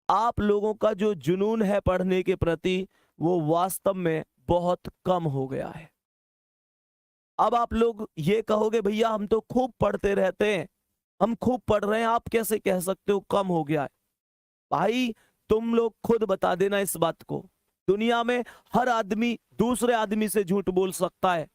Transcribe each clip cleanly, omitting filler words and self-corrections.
आप लोगों का जो जुनून है पढ़ने के प्रति वो वास्तव में बहुत कम हो गया है। अब आप लोग ये कहोगे भैया हम तो खूब पढ़ते रहते हैं, हम खूब पढ़ रहे हैं, आप कैसे कह सकते हो कम हो गया है? भाई तुम लोग खुद बता देना इस बात को। दुनिया में हर आदमी दूसरे आदमी से झूठ बोल सकता है,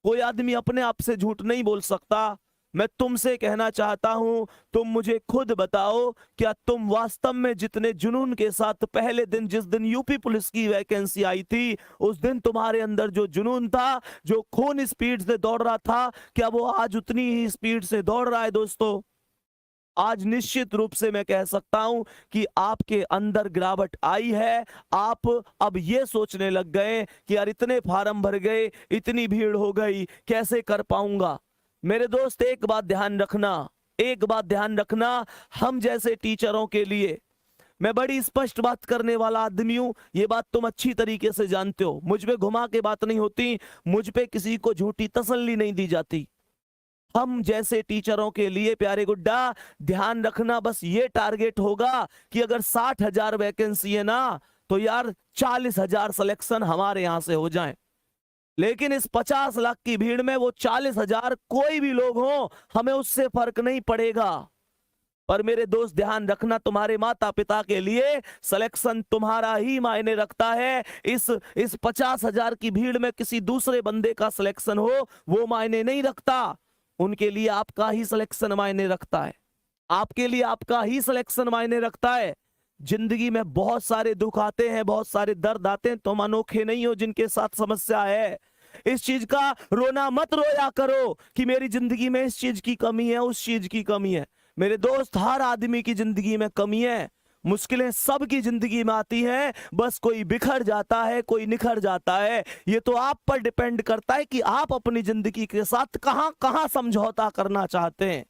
कोई आदमी अपने आप से झूठ नहीं बोल सकता। मैं तुमसे कहना चाहता हूं, तुम मुझे खुद बताओ, क्या तुम वास्तव में जितने जुनून के साथ पहले दिन जिस दिन यूपी पुलिस की वैकेंसी आई थी, उस दिन तुम्हारे अंदर जो जुनून था, जो खून स्पीड से दौड़ रहा था, क्या वो आज उतनी ही स्पीड से दौड़ रहा है दोस्तों? आज निश्चित रूप से मैं कह सकता हूं कि आपके अंदर गिरावट आई है। आप अब ये सोचने लग गए कि यार इतने फार्म भर गए, इतनी भीड़ हो गई, कैसे कर पाऊंगा? मेरे दोस्त एक बात ध्यान रखना, एक बात ध्यान रखना, हम जैसे टीचरों के लिए मैं बड़ी स्पष्ट बात करने वाला आदमी हूं, ये बात तुम अच्छी तरीके से जानते हो। मुझ पे घुमा के बात नहीं होती, मुझ पे किसी को झूठी तसल्ली नहीं दी जाती। हम जैसे टीचरों के लिए प्यारे गुड्डा ध्यान रखना, बस ये टारगेट होगा कि अगर 60,000 वैकेंसी है ना, तो यार 40,000 सिलेक्शन हमारे यहां से हो जाएं। लेकिन इस 50 लाख की भीड़ में वो 40,000 कोई भी लोग हो, हमें उससे फर्क नहीं पड़ेगा। पर मेरे दोस्त ध्यान रखना, तुम्हारे माता पिता के लिए सिलेक्शन तुम्हारा ही मायने रखता है। इस 50,000 की भीड़ में किसी दूसरे बंदे का सिलेक्शन हो वो मायने नहीं रखता, उनके लिए आपका ही सिलेक्शन मायने रखता है, आपके लिए आपका ही सिलेक्शन मायने रखता है। जिंदगी में बहुत सारे दुख आते हैं, बहुत सारे दर्द आते हैं, तुम अनोखे नहीं हो जिनके साथ समस्या है। इस चीज का रोना मत रोया करो कि मेरी जिंदगी में इस चीज की कमी है, उस चीज की कमी है। मेरे दोस्त हर आदमी की जिंदगी में कमी है, मुश्किलें सबकी जिंदगी में आती हैं, बस कोई बिखर जाता है, कोई निखर जाता है। ये तो आप पर डिपेंड करता है कि आप अपनी जिंदगी के साथ कहां कहां समझौता करना चाहते हैं।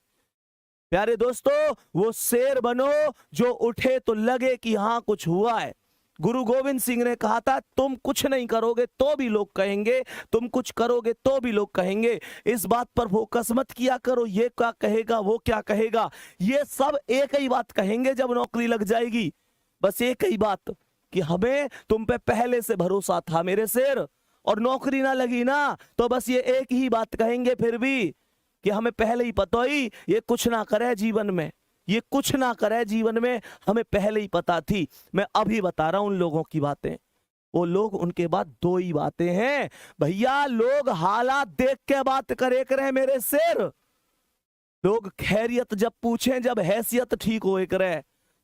प्यारे दोस्तों, वो शेर बनो जो उठे तो लगे कि हाँ कुछ हुआ है। गुरु गोविंद सिंह ने कहा था, तुम कुछ नहीं करोगे तो भी लोग कहेंगे, तुम कुछ करोगे तो भी लोग कहेंगे। इस बात पर फोकस मत किया करो, ये क्या कहेगा, वो क्या कहेगा। ये सब एक ही बात कहेंगे जब नौकरी लग जाएगी, बस एक ही बात कि हमें तुम पे पहले से भरोसा था मेरे शेर, और नौकरी ना लगी ना तो बस ये एक ही बात कहेंगे फिर भी कि हमें पहले ही पता ही ये कुछ ना करे जीवन में, ये कुछ ना करे जीवन में, हमें पहले ही पता थी। मैं अभी बता रहा हूं उन लोगों की बातें, वो लोग, उनके बाद दो ही बातें हैं भैया, लोग हालात देख के बात करे करे मेरे शेर। लोग खैरियत जब पूछें, जब हैसियत ठीक हो करे,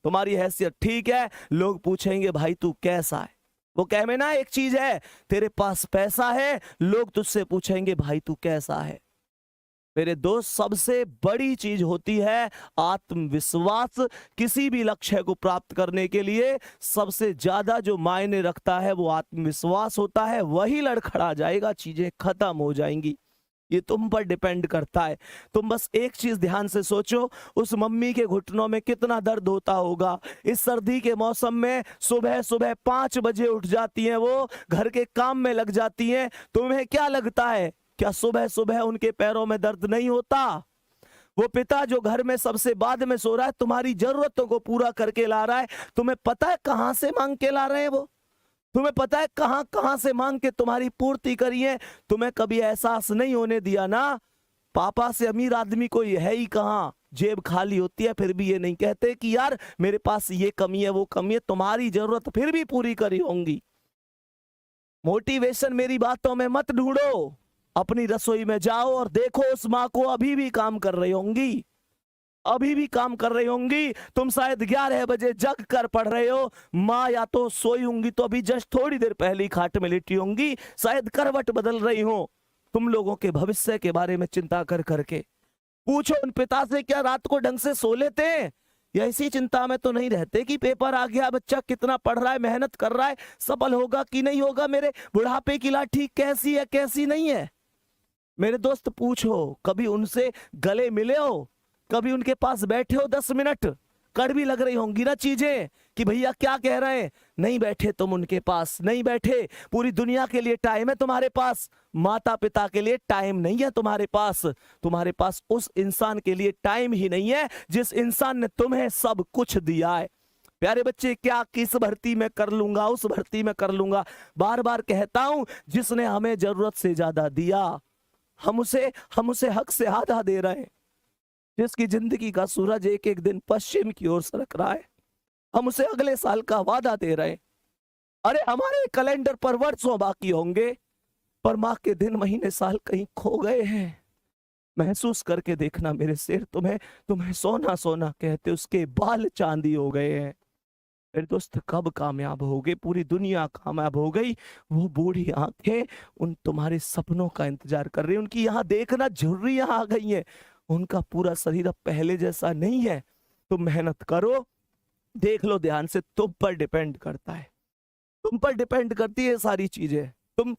तुम्हारी हैसियत ठीक है, लोग पूछेंगे भाई तू कैसा है। वो कह में ना एक चीज है, तेरे पास पैसा है, लोग तुझसे पूछेंगे भाई तू कैसा है। मेरे दोस्त सबसे बड़ी चीज होती है आत्मविश्वास। किसी भी लक्ष्य को प्राप्त करने के लिए सबसे ज्यादा जो मायने रखता है वो आत्मविश्वास होता है। वही लड़खड़ा जाएगा, चीजें खत्म हो जाएंगी। ये तुम पर डिपेंड करता है। तुम बस एक चीज ध्यान से सोचो, उस मम्मी के घुटनों में कितना दर्द होता होगा। इस सर्दी के मौसम में सुबह सुबह 5 बजे उठ जाती हैं, वो घर के काम में लग जाती हैं। तुम्हें क्या लगता है, क्या सुबह सुबह उनके पैरों में दर्द नहीं होता? वो पिता जो घर में सबसे बाद में सो रहा है, तुम्हारी जरूरतों को पूरा करके ला रहा है, तुम्हें पता है कहां से मांग के ला रहे हैं वो? तुम्हें पता है कहां कहां से मांग के तुम्हारी पूर्ति करी है? तुम्हें कभी एहसास नहीं होने दिया ना, पापा से अमीर आदमी कोई है ही कहां, जेब खाली होती है फिर भी ये नहीं कहते कि यार मेरे पास ये कमी है, वो कमी है। तुम्हारी जरूरत फिर भी पूरी करी होंगी। मोटिवेशन मेरी बातों में मत ढूंढो, अपनी रसोई में जाओ और देखो उस माँ को अभी भी काम कर रही होंगी, अभी भी काम कर रही होंगी। तुम शायद 11 बजे जग कर पढ़ रहे हो, माँ या तो सोई होंगी तो अभी जस्ट थोड़ी देर पहले ही खाट में लेटी होंगी, शायद करवट बदल रही हो तुम लोगों के भविष्य के बारे में चिंता कर करके। पूछो उन पिता से, क्या रात को ढंग से सो लेते हैं, या इसी चिंता में तो नहीं रहते कि पेपर आ गया, बच्चा कितना पढ़ रहा है, मेहनत कर रहा है, सफल होगा कि नहीं होगा, मेरे बुढ़ापे की लाठी कैसी है कैसी नहीं है। मेरे दोस्त पूछो, कभी उनसे गले मिले हो, कभी उनके पास बैठे हो 10 मिनट? कड़वी लग रही होंगी ना चीजें कि भैया क्या कह रहे हैं, नहीं बैठे तुम उनके पास, नहीं बैठे। पूरी दुनिया के लिए टाइम है तुम्हारे पास, माता पिता के लिए टाइम नहीं है तुम्हारे पास। तुम्हारे पास उस इंसान के लिए टाइम ही नहीं है जिस इंसान ने तुम्हें सब कुछ दिया है। प्यारे बच्चे, क्या किस भर्ती में कर लूंगा, उस भर्ती में कर लूंगा, बार बार कहता हूं, जिसने हमें जरूरत से ज्यादा दिया, हम उसे हक से आधा दे रहे हैं। जिसकी जिंदगी का सूरज एक एक दिन पश्चिम की ओर सरक रहा है, हम उसे अगले साल का वादा दे रहे हैं। अरे हमारे कैलेंडर पर वर्षों बाकी होंगे, पर माँ के दिन महीने साल कहीं खो गए हैं। महसूस करके देखना मेरे शेर, तुम्हें सोना सोना कहते उसके बाल चांदी हो गए हैं। मेरे दोस्त, कब कामयाब होगे? पूरी दुनिया कामयाब हो गई, वो बूढ़ी आंखें उन तुम्हारे सपनों का इंतजार कर रही हैं। उनकी यहाँ देखना झुर्रियां आ गई हैं, उनका पूरा शरीर अब पहले जैसा नहीं है। तुम मेहनत करो, देख लो ध्यान से, तुम पर डिपेंड करता है, तुम पर डिपेंड करती है सारी चीजें। तुम